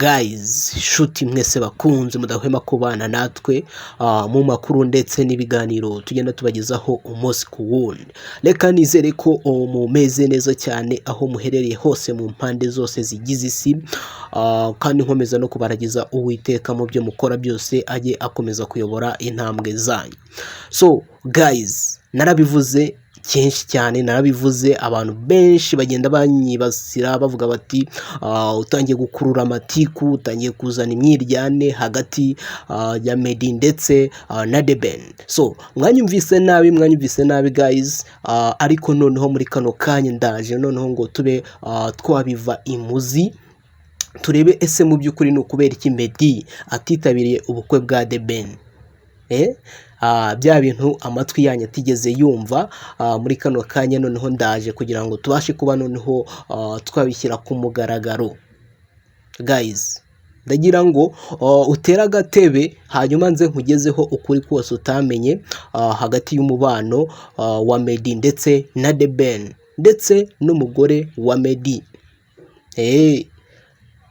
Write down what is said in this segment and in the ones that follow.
Guys, shuti mwese bakunze mudahwema kubana natwe mu makuru ndetse n'ibiganiro tugenda tubagezaho umunsi ku wundi. Reka nizere ko mumeze neza cyane aho muherereye hose mu mpande zose zigize isi, kandi nkomeza no kubaragiza Uwiteka mu byo mukora byose ajye akomeza kuyobora intambwe zanyu. So guys, narabivuze kenshi cyane, narabivuze abantu benshi bagenda banyibasira bavuga bati utangiye gukurura amatiku, utangiye kuzana imyiryane hagati ya Meddy ndetse na The Ben. So mwanyumvise nabi guys, ariko noneho muri kano kanya ndaje noneho ngo tube twabiva imuzi, turebe ese mu by'ukuri no kubera iki Meddy atitabiriye ubukwe bwa The Ben. Bya bintu amatwi yanyu atigeze yumva, muri kano kanya noneho ndaje kugira ngo tubashe kuba noneho twabishyira ku mugaragaro. Guys, ndagira ngo utera agatebe hanyuma nze nkugezeho ukuri kose utamenye hagati y'umubano wa Meddy ndetse na The Ben ndetse n'umugore wa Meddy.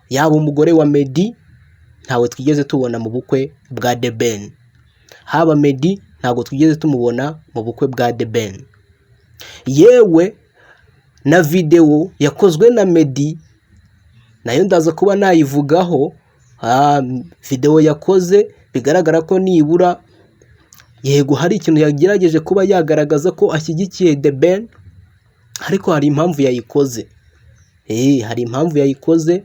Yaba umugore wa Meddy ntawe twigeze tubona mu bukwe bwa The Ben, haba Meddy ntabwo twigeze tumubona mu bukwe bwa The Ben. Yewe na video yakozwe na Meddy nayo ndaza kuba nayivugaho. Video yakoze bigaragara ko nibura yego hari ikintu yagerageje kuba yagaragaza ko ashyigikiye The Ben, ariko hari impamvu yayikoze. Hari impamvu yayikoze.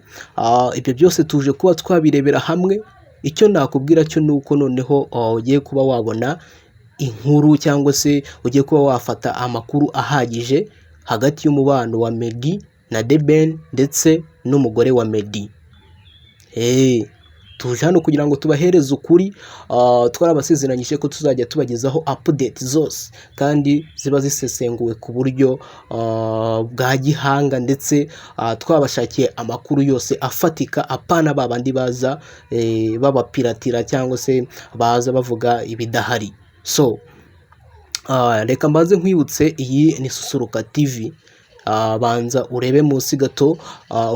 Ibyo byose tuje kuba twabirebera hamwe. Icyo nakubwira cyo nuko noneho ugiye kuba wabona inkuru cyangwa se ugiye kuba wafata amakuru ahagije hagati y'umubano wa Meddy na The Ben ndetse n'umugore wa Meddy. Tuje hano kugira ngo tubahereze ukuri. Twarabasezeranyije ko tuzajya tubagezaho update zose kandi ziba zisesenguwe ku buryo bwa gihanga, ndetse twabashakiye amakuru yose afatika, apana babandi baza babapiratira cyangwa se baza bavuga ibidahari. So reka mbanze nkwibutse, iyi ni Susuruka TV. Banza urebe munsi gato,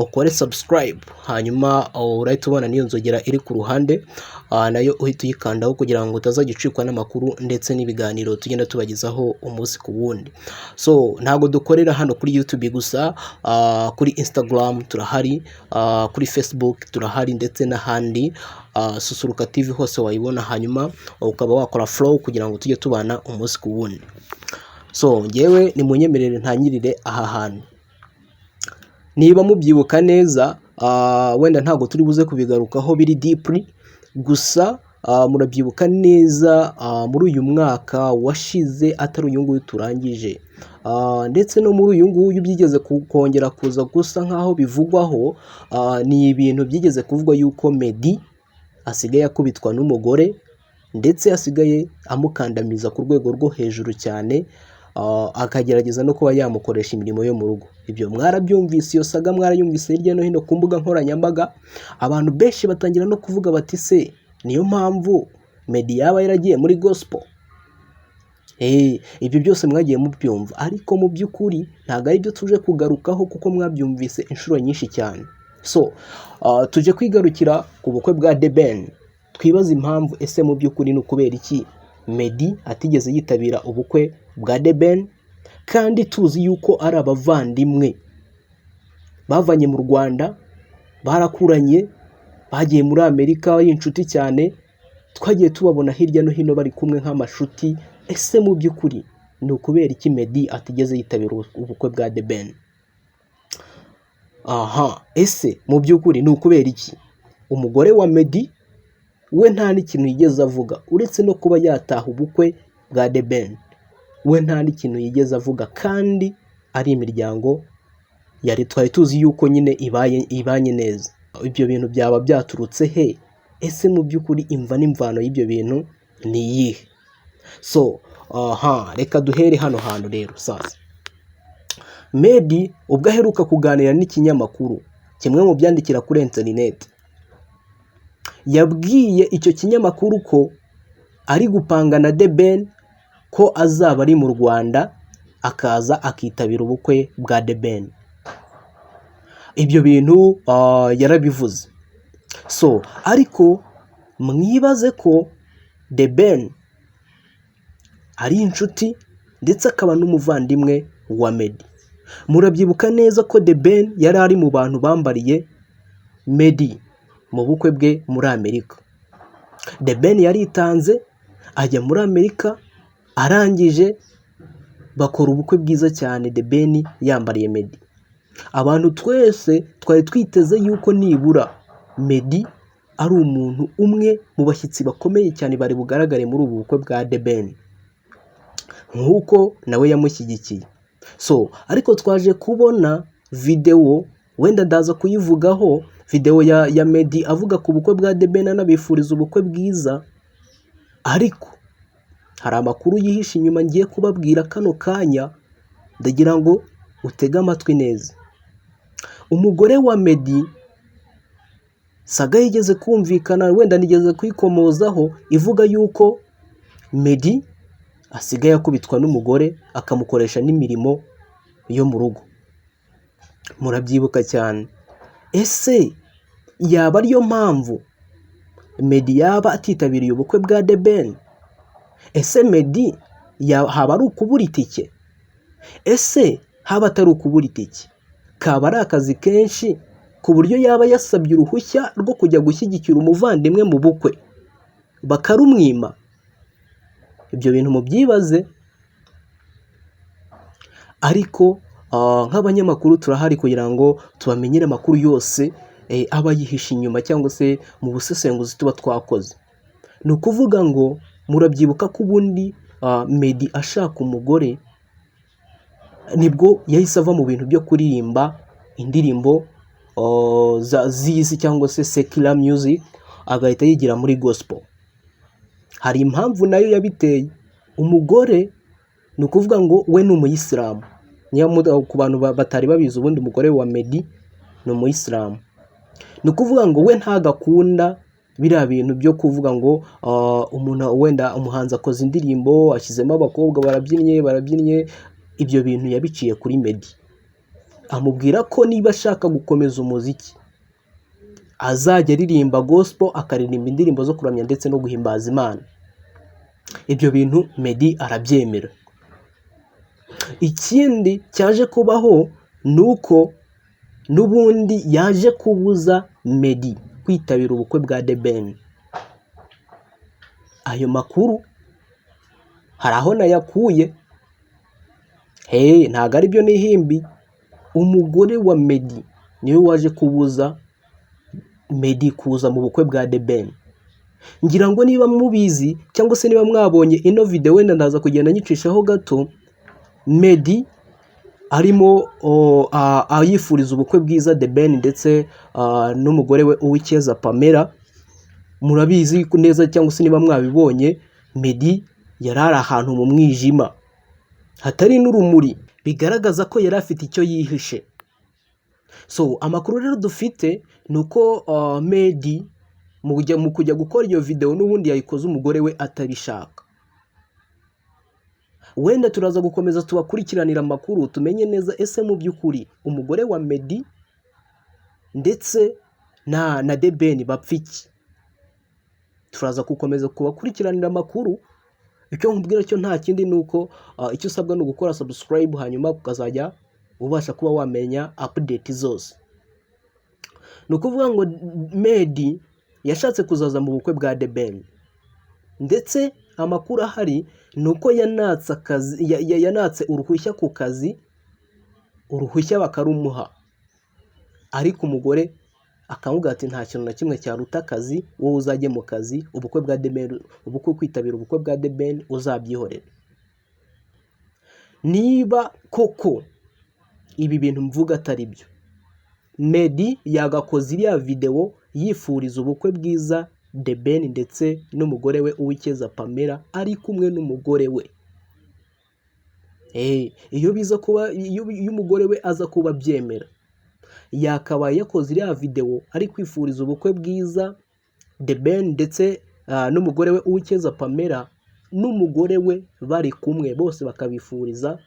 ukore subscribe, hanyuma urahita ubona niyo nzogera iri ku ruhande, nayo uhita uyikandaho kugira ngo utazajya ucikwa n'amakuru ndetse n'ibiganiro tugenda tubagezaho umunsi ku wundi. So ntabwo dukorera hano kuri YouTube gusa, kuri Instagram turahari, kuri Facebook turahari ndetse n'ahandi. Susuruka TV hose wayibona, hanyuma ukaba wakora follow kugira ngo tujye tubana umunsi ku wundi. So ngewe ni munyemerere ntanyirire aha hantu. Niba mubyibuka neza, wenda ntago turi buze kubigarukaho biri deeply, gusa murabyibuka neza muri uyu mwaka washize, atari uyu nguyu turangije, ndetse no muri uyu nguyu byigeze kongera kuza gusa nkaho bivugwaho. Ni ibintu byigeze kuvugwa yuko Meddy asigaye akubitwa n'umugore, ndetse asigaye amukandamiza ku rwego rwo hejuru cyane, akagerageza no kuba yamukoresha imirimo yo mu rugo. Ibyo mwarabyumvise, iyo saga mwarayumvise hirya no hino ku mbuga nkoranyambaga. Abantu benshi batangira no kuvuga bati se niyo mpamvu Meddy yaba yaragiye muri gospel. Ibyo byose mwagiye mubyumva, ariko mu by'ukuri ntabwo ari byo tuje kugarukaho kuko mwabyumvise inshuro nyinshi cyane. So tuje kwigarukira ku bukwe bwa The Ben. Twibaza impamvu ese mu by'ukuri ni ukubera iki Meddy atigeze yitabira ubukwe bwa The Ben, kandi tuzi yuko ari abavandimwe bavanye mu Rwanda, barakuranye, bagiye muri Amerika y'inshuti cyane, twagiye tubabona hirya no hino bari kumwe nk'amashuti. Ese mu by'ukuri ni ukubera iki Meddy atigeze yitabira ubukwe bwa The Ben? Ese mu by'ukuri ni ukubera iki umugore wa Meddy we nta n'ikintu yigeze avuga, uretse no kuba yataha ubukwe bwa The Ben? We nta n'ikintu yigeze avuga, kandi ari imiryango yari twari tuzi yuko nyine ibanye neza. Ibyo bintu byaba byaturutse he? Ese mu by'ukuri imva n'imvano y'ibyo bintu ni iyihe? So reka duhere hano hantu rero. Sasa Meddy ubwo aheruka kuganira n'ikinyamakuru kimwe mu byandikira kuri internet, yabwiye icyo kinyamakuru ko ari gupanga na The Ben ko azaba ari mu Rwanda akaza akitabira ubukwe bwa The Ben. Ibyo bintu yarabivuze. So ariko mwibaze ko The Ben ari inshuti ndetse akaba n'umuvandimwe wa Meddy. Murabyibuka neza ko The Ben yari ari mu bantu bambariye Meddy mu bukwe bwe muri Amerika. The Ben yaritanze ajya muri Amerika, arangije bakora ubukwe bwiza cyane The Ben yambariye Meddy. Abantu twese twari twiteze yuko nibura Meddy ari umuntu umwe mu bashyitsi bakomeye cyane bari bugaragare muri ubu bukwe bwa The Ben, nk'uko nawe yamushyigikiye. So ariko twaje kubona video, wenda ndaza kuyivugaho, video ya Meddy avuga ku bukwe bwa The Ben anabifuriza ubukwe bwiza, ariko hari amakuru yihishe inyuma ngiye kubabwira kano kanya, ndagira ngo utege amatwi neza. Umugore wa Meddy Saga yigeze kumvikana, wenda nigeze kwikomozaho, ivuga yuko Meddy asigaye akubitwa n'umugore akamukoresha n'imirimo yo mu rugo. Murabyibuka cyane. Ese yaba ariyo mpamvu Meddy yaba atitabiriye ubukwe bwa The Ben? Ese Meddy haba ari ukubura itike? Ese haba atari ukubura itike, kaba ari akazi kenshi ku buryo yaba yasabye uruhushya rwo kujya gushyigikira umuvandimwe mu bukwe bakarumwima? Ibyo bintu mubyibaze. Ariko nk'abanyamakuru turahari kugira ngo tubamenyere amakuru yose aba yihishe inyuma cyangwa se mu busesenguzi tuba twakoze. Ni ukuvuga ngo murabyibuka ko ubundi Meddy ashaka umugore nibwo yahise ava mu bintu byo kuririmba indirimbo z'isi cyangwa se secular music, agahita yigira muri gospel. Hari impamvu nayo yabiteye. Umugore ni ukuvuga ngo we ni umuyisilamu. Ku bantu batari babizi, ubundi umugore wa Meddy ni umuyisilamu. Ni ukuvuga ngo we ntagakunda biriya bintu byo kuvuga ngo umuntu wenda umuhanzi akoze indirimbo ashyizemo abakobwa barabyinnye. Ibyo bintu yabiciye kuri Meddy. Amubwira ko niba ashaka gukomeza umuziki azajya aririmba gospel, akaririmba indirimbo zo kuramya ndetse no guhimbaza Imana. Ibyo bintu Meddy arabyemera. Ikindi cyaje kubaho ni uko n'ubundi yaje kubuza Meddy kwitabira ubukwe bwa The Ben. Ayo makuru hari aho nayakuye, ntabwo ari byo nihimbi. Umugore wa Meddy niwe waje kubuza Meddy kuza mu bukwe bwa The Ben. Ngira ngo niba mubizi cyangwa se niba mwabonye ino video, wenda ndaza kugenda nyicishaho gato, Meddy arimo ayifuriza ubukwe bwiza The Ben ndetse n'umugore we Uwicyeza Pamela. Murabizi neza cyangwa se niba mwabibonye, Meddy yari ari ahantu mu mwijima hatari n'urumuri, bigaragaza ko yari afite icyo yihishe. So amakuru rero dufite ni uko Meddy mu kujya gukora iyo video n'ubundi yayikoze umugore we atabishaka. Wenda turaza gukomeza tubakurikiranira amakuru tumenye neza ese mu by'ukuri umugore wa Meddy ndetse na The Ben bapfa iki. Turaza gukomeza kubakurikiranira amakuru. Icyo nkubwira cyo nta kindi ni uko icyo usabwa ni ugukora subscribe, hanyuma ukazajya ubasha kuba wamenya update zose. Ni ukuvuga ngo Meddy yashatse kuzaza mu bukwe bwa The Ben, ndetse amakuru ahari ni uko yanatse uruhushya ku kazi, uruhushya bakarumuha, ariko umugore akamubwira ati nta kintu na kimwe cyaruta akazi, wowe uzajye mu kazi, ubukwe bwa The Ben, kwitabira ubukwe bwa The Ben uzabyihorera. Niba koko ibi bintu mvuga atari byo, Meddy yagakoze iriya video yifuriza ubukwe bwiza The Ben ndetse n'umugore we Uwicyeza Pamela ari kumwe n'umugore we. Iyo biza kuba iyo umugore we aza kuba byemera, yakabaye yakoze iriya video ari kwifuriza ubukwe bwiza The Ben ndetse n'umugore we Uwicyeza Pamela, n'umugore we bari kumwe bose bakabifuriza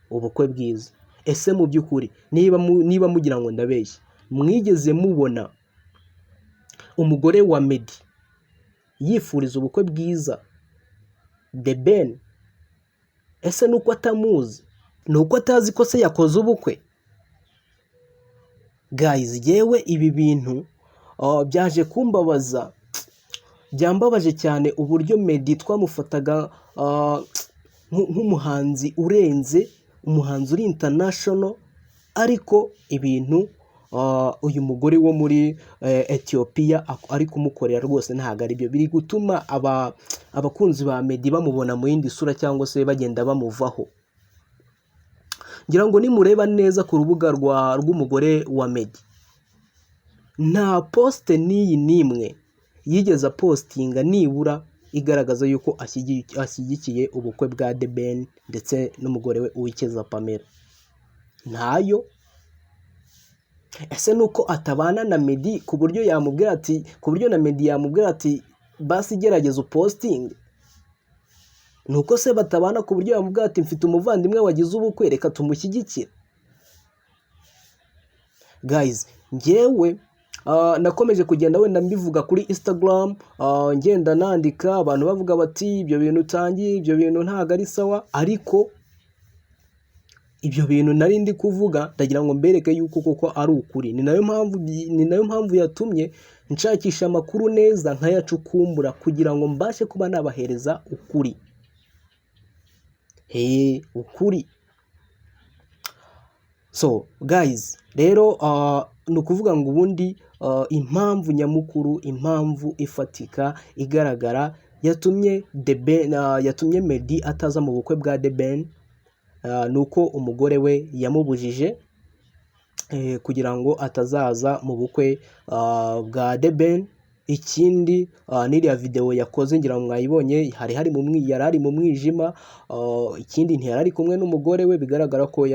ubukwe bwiza. Ese mu by'ukuri niba mugira ngo ndabeshye, mwigeze mubona umugore wa Meddy yifuriza ubukwe bwiza The Ben, ese nuko atamuzi, nuko atazi ko se yakoze ubukwe? Guys, yewe ibi bintu byaje kumbabaza, byambabaje cyane uburyo Meddy twamufataga nk'umuhanzi urenze, umuhanzi uri international, ariko ibintu uyu mugore wo muri Ethiopia ari kumukorera rwose ntabwo ari byo, biri gutuma abakunzi ba Meddy bamubona mu yindi sura cyangwa se bagenda bamuvaho. Ngira ngo nimureba neza ku rubuga rw'umugore wa Meddy, nta post n'iyi n'imwe yigeze postinga nibura igaragaza yuko ashyigikiye ubukwe bwa The Ben ndetse n'umugore we Uwikeza Pamela. Ntayo. Ese nuko atabana na Meddy ku buryo yamubwira ati, ku buryo na Meddy yamubwira ati basi gerageza posting? Nuko se batabana ku buryo yamubwira ati mfite umuvandimwe wagize ubukwe reka tumushyigikire? Guys, njyewe nakomeje kugenda wenda mbivuga kuri Instagram, ngenda nandika, abantu bavuga bati ibyo bintu utangiye, ibyo bintu ntago ari sawa, ariko ibyo bintu nari ndi kuvuga ndagira ngo mbereke yuko koko ari ukuri. Ni nayo mpamvu yatumye nshakisha amakuru neza nkayacukumbura kugira ngo mbashe kuba nabahereza ukuri. Ukuri. So guys, rero ni ukuvuga ngo ubundi impamvu nyamukuru, impamvu ifatika igaragara yatumye Meddy ataza mu bukwe bwa The Ben, nuko umugore we yamubujije kugira ngo atazaza mu bukwe bwa The Ben. Ikindi n'iriya video yakoze ngira ngo mwayibonye, yari mu mwijima. Ikindi ntiyari ari kumwe n'umugore we, bigaragara ko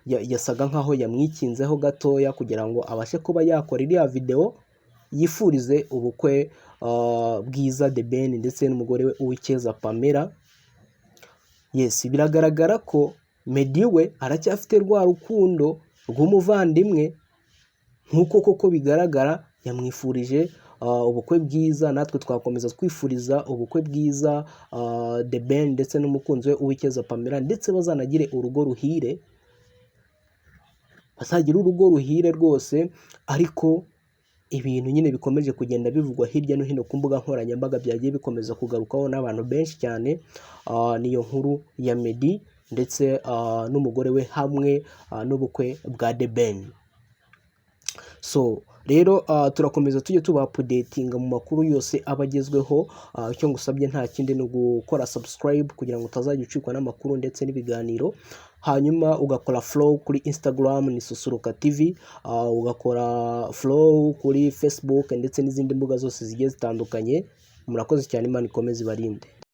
yasaga nkaho yamwikinzeho gatoya kugira ngo abashe kuba yakora iriya video yifurize ubukwe bwiza The Ben ndetse n'umugore we Uwikeza Pamela. Yes, biragaragara ko Meddy we aracyafite rwa rukundo rw'umuvandimwe, nk'uko koko bigaragara yamwifurije ubukwe bwiza. Natwe twakomeza twifuriza ubukwe bwiza The Ben ndetse n'umukunzi we Uwikeza Pamela, ndetse bazanagire urugo ruhire, bazagira urugo ruhire rwose. Ariko ibintu nyine bikomeje kugenda bivugwa hirya no hino ku mbuga nkoranyambaga, byagiye bikomeza kugarukaho n'abantu benshi cyane, niyo nkuru ya Meddy ndetse n'umugore we hamwe n'ubukwe bwa The Ben. So rero turakomeza tujye tuba updatinga mu makuru yose abagezweho. Icyo ngusabye nta kindi ni ugukora subscribe kugira ngo utazajya ucikwa n'amakuru ndetse n'ibiganiro, hanyuma ugakora follow kuri Instagram ni Susuruka TV, ugakora follow kuri Facebook ndetse n'izindi mbuga zose zigiye zitandukanye. Murakoze cyane, Imana ikomeze ibarinde.